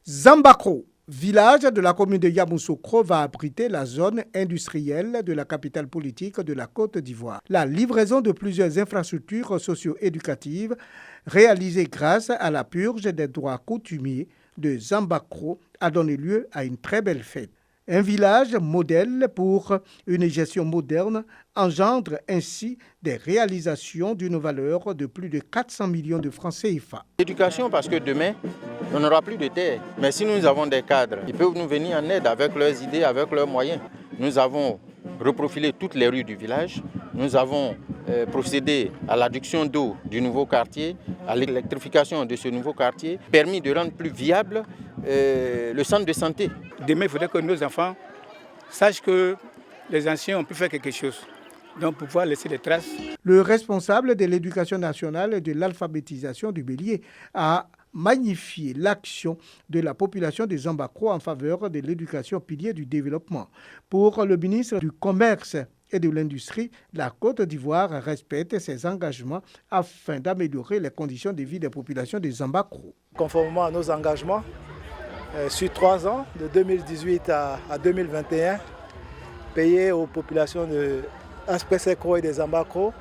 Zambakro, village de la commune de Yamoussoukro, va abriter la zone industrielle de la capitale politique de la Côte d'Ivoire. La livraison de plusieurs infrastructures socio-éducatives réalisées grâce à la purge des droits coutumiers de Zambakro a donné lieu à une très belle fête. Un village modèle pour une gestion moderne engendre ainsi des réalisations d'une valeur de plus de 400 millions de francs CFA. L'éducation, parce que demain, on n'aura plus de terre. Mais si nous avons des cadres, ils peuvent nous venir en aide avec leurs idées, avec leurs moyens. Nous avons reprofilé toutes les rues du village. Nous avons procédé à l'adduction d'eau du nouveau quartier, à l'électrification de ce nouveau quartier, permis de rendre plus viable le centre de santé. Demain, il faudrait que nos enfants sachent que les anciens ont pu faire quelque chose, donc pouvoir laisser des traces. Le responsable de l'éducation nationale et de l'alphabétisation du Bélier a magnifié l'action de la population de Zambakro en faveur de l'éducation pilier du développement. Pour le ministre du Commerce et de l'Industrie, la Côte d'Ivoire respecte ses engagements afin d'améliorer les conditions de vie des populations de Zambakro. Conformément à nos engagements, sur 3 ans, de 2018 à 2021, payer aux populations de Aspessekro et de Zambakro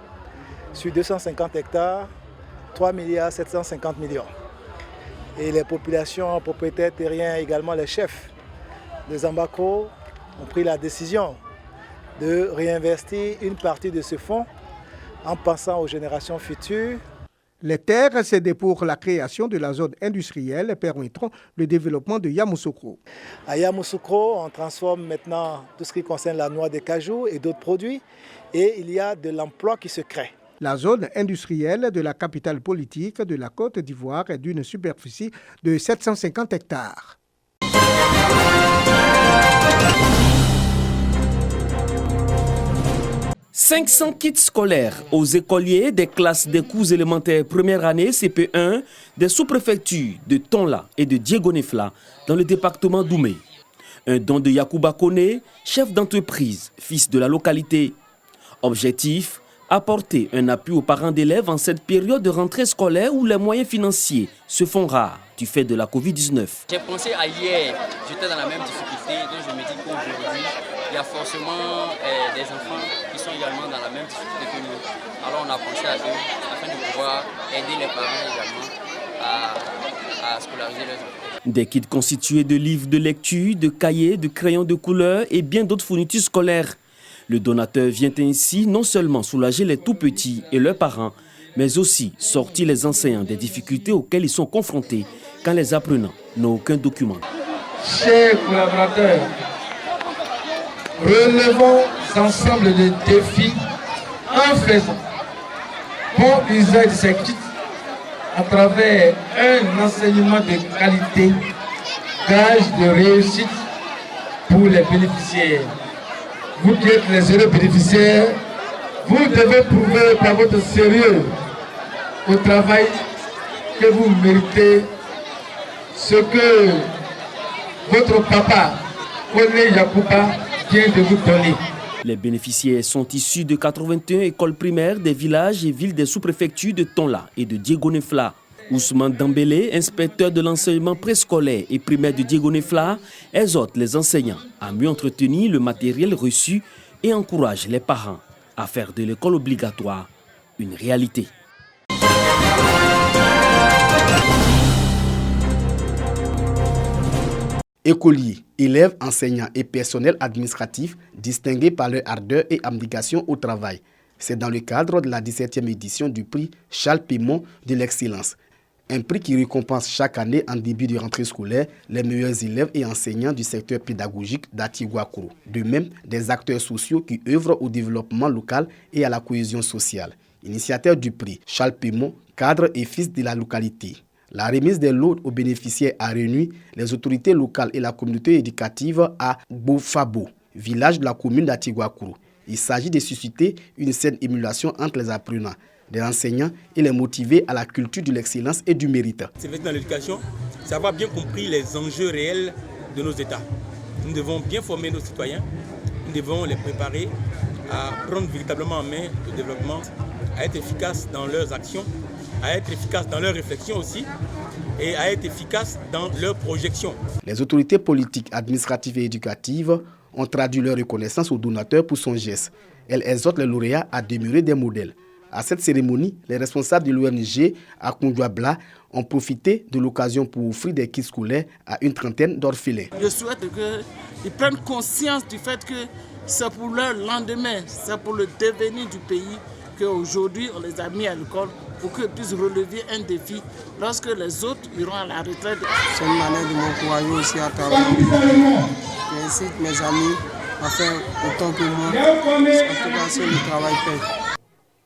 sur 250 hectares, 3 750 milliards. Et les populations propriétaires terriens, également les chefs de Zambakro, ont pris la décision de réinvestir une partie de ce fonds en pensant aux générations futures. Les terres cédées pour la création de la zone industrielle permettront le développement de Yamoussoukro. À Yamoussoukro, on transforme maintenant tout ce qui concerne la noix de cajou et d'autres produits et il y a de l'emploi qui se crée. La zone industrielle de la capitale politique de la Côte d'Ivoire est d'une superficie de 750 hectares. 500 kits scolaires aux écoliers des classes des cours élémentaires première année CP1 des sous-préfectures de Tonla et de Diegonefla dans le département d'Oumé. Un don de Yacouba Kone, chef d'entreprise, fils de la localité. Objectif, apporter un appui aux parents d'élèves en cette période de rentrée scolaire où les moyens financiers se font rares du fait de la Covid-19. J'ai pensé à hier, j'étais dans la même difficulté, donc je me dis qu'aujourd'hui, il y a forcément des enfants qui sont également dans la même difficulté que nous. Alors on a pensé à eux afin de pouvoir aider les parents également à scolariser leurs enfants. Des kits constitués de livres de lecture, de cahiers, de crayons de couleur et bien d'autres fournitures scolaires. Le donateur vient ainsi non seulement soulager les tout-petits et leurs parents, mais aussi sortir les enseignants des difficultés auxquelles ils sont confrontés quand les apprenants n'ont aucun document. Chers collaborateurs, relevons ensemble les défis en faisant bon usage de ces kits à travers un enseignement de qualité, gage de réussite pour les bénéficiaires. Vous qui êtes les heureux bénéficiaires, vous devez prouver par votre sérieux au travail que vous méritez ce que votre papa, Kone Yacouba, vient de vous donner. Les bénéficiaires sont issus de 81 écoles primaires des villages et villes des sous-préfectures de Tonla et de Diegonefla. Ousmane Dambélé, inspecteur de l'enseignement préscolaire et primaire de Diegonefla, exhorte les enseignants à mieux entretenir le matériel reçu et encourage les parents à faire de l'école obligatoire une réalité. Écoliers, élèves, enseignants et personnel administratif distingués par leur ardeur et abnégation au travail. C'est dans le cadre de la 17e édition du prix Charles Pimon de l'excellence. Un prix qui récompense chaque année en début de rentrée scolaire les meilleurs élèves et enseignants du secteur pédagogique d'Atiguakourou. De même, des acteurs sociaux qui œuvrent au développement local et à la cohésion sociale. Initiateur du prix, Charles Pimon, cadre et fils de la localité. La remise des lots aux bénéficiaires a réuni les autorités locales et la communauté éducative à Bofabo, village de la commune d'Atiguakourou. Il s'agit de susciter une saine émulation entre les apprenants, des enseignants et les motiver à la culture de l'excellence et du mérite. C'est dans l'éducation, c'est avoir bien compris les enjeux réels de nos États. Nous devons bien former nos citoyens, nous devons les préparer à prendre véritablement en main le développement, à être efficaces dans leurs actions à être efficaces dans leur réflexion aussi et à être efficaces dans leur projection. Les autorités politiques, administratives et éducatives ont traduit leur reconnaissance au donateur pour son geste. Elles exhortent les lauréats à demeurer des modèles. À cette cérémonie, les responsables de l'ONG à Kondouabla ont profité de l'occasion pour offrir des kits scolaires à une trentaine d'orphelins. Je souhaite qu'ils prennent conscience du fait que c'est pour leur lendemain, c'est pour le devenir du pays qu'aujourd'hui on les a mis à l'école pour qu'ils puissent relever un défi lorsque les autres iront à la retraite. C'est une manière de m'encourager aussi à travailler. J'incite mes amis à faire autant que moi. En tout cas, c'est le travail fait.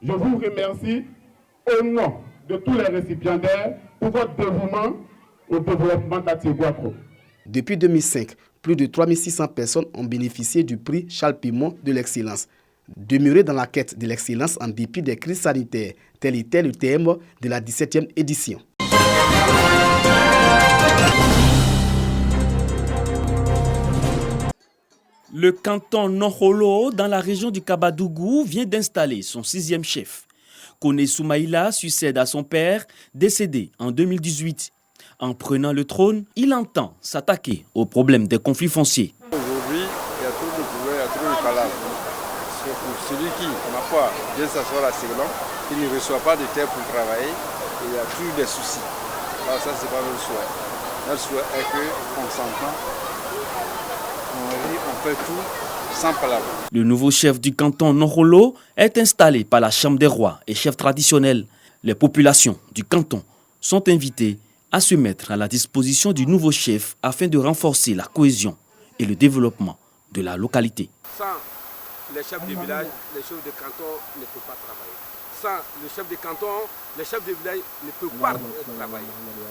Je vous remercie au nom de tous les récipiendaires pour votre dévouement au développement d'Atiguatro. Depuis 2005, plus de 3600 personnes ont bénéficié du prix Charles Pimon de l'excellence. Demeurer dans la quête de l'excellence en dépit des crises sanitaires, tel était le thème de la 17e édition. Le canton Nongholo, dans la région du Kabadougou, vient d'installer son 6e chef. Koné Soumaïla succède à son père, décédé en 2018. En prenant le trône, il entend s'attaquer au problème des conflits fonciers. Aujourd'hui, il y a trop de problèmes, il y a trop de palabres. C'est pour celui qui, ma foi, vient s'asseoir à Séglon, qui ne reçoit pas de terre pour travailler, et il y a toujours des soucis. Alors ça, ce n'est pas notre souhait. Notre souhait est qu'on s'entend. On fait tout sans palabres. Le nouveau chef du canton Nongholo est installé par la Chambre des rois et chefs traditionnels. Les populations du canton sont invitées à se mettre à la disposition du nouveau chef afin de renforcer la cohésion et le développement de la localité. Sans les chefs de village, les chefs de canton ne peuvent pas travailler. Sans le chef de canton, les chefs de village ne peuvent pas travailler.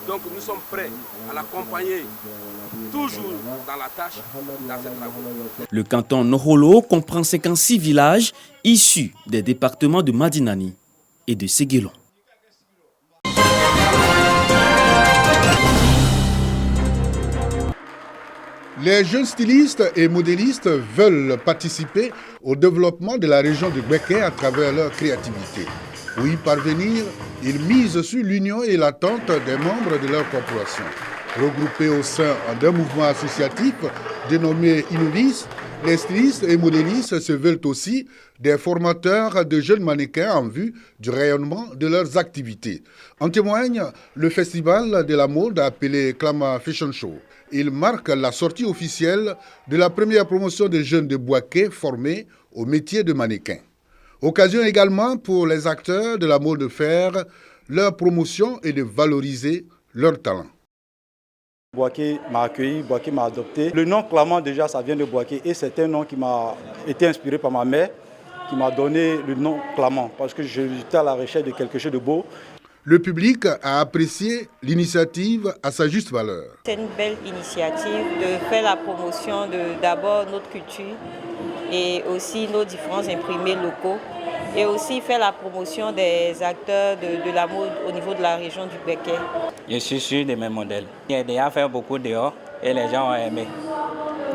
Donc nous sommes prêts à l'accompagner toujours dans la tâche, dans ses travaux. Le canton Nongholo comprend 56 villages issus des départements de Madinani et de Séguélon. Les jeunes stylistes et modélistes veulent participer au développement de la région de Gbeke à travers leur créativité. Pour y parvenir, ils misent sur l'union et l'attente des membres de leur corporation. Regroupés au sein d'un mouvement associatif dénommé Innovis, les stylistes et modélistes se veulent aussi des formateurs de jeunes mannequins en vue du rayonnement de leurs activités. En témoigne le festival de la mode appelé Klama Fashion Show. Il marque la sortie officielle de la première promotion des jeunes de Bouaké formés au métier de mannequin. Occasion également pour les acteurs de la mode de faire leur promotion et de valoriser leur talent. Bouaké m'a accueilli, Bouaké m'a adopté. Le nom Klama déjà ça vient de Bouaké et c'est un nom qui m'a été inspiré par ma mère qui m'a donné le nom Klama parce que j'étais à la recherche de quelque chose de beau. Le public a apprécié l'initiative à sa juste valeur. C'est une belle initiative de faire la promotion de d'abord notre culture et aussi nos différents imprimés locaux et aussi faire la promotion des acteurs de la mode au niveau de la région du Béquet. Je suis sûr de mes modèles. J'ai déjà fait beaucoup dehors et les gens ont aimé.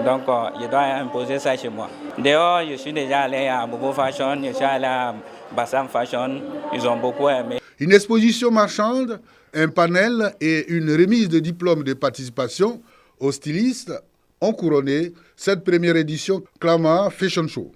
Donc je dois imposer ça chez moi. Dehors, je suis déjà allé à Bobo Fashion, je suis allé à Bassam Fashion, ils ont beaucoup aimé. Une exposition marchande, un panel et une remise de diplôme de participation aux stylistes ont couronné cette première édition Klama Fashion Show.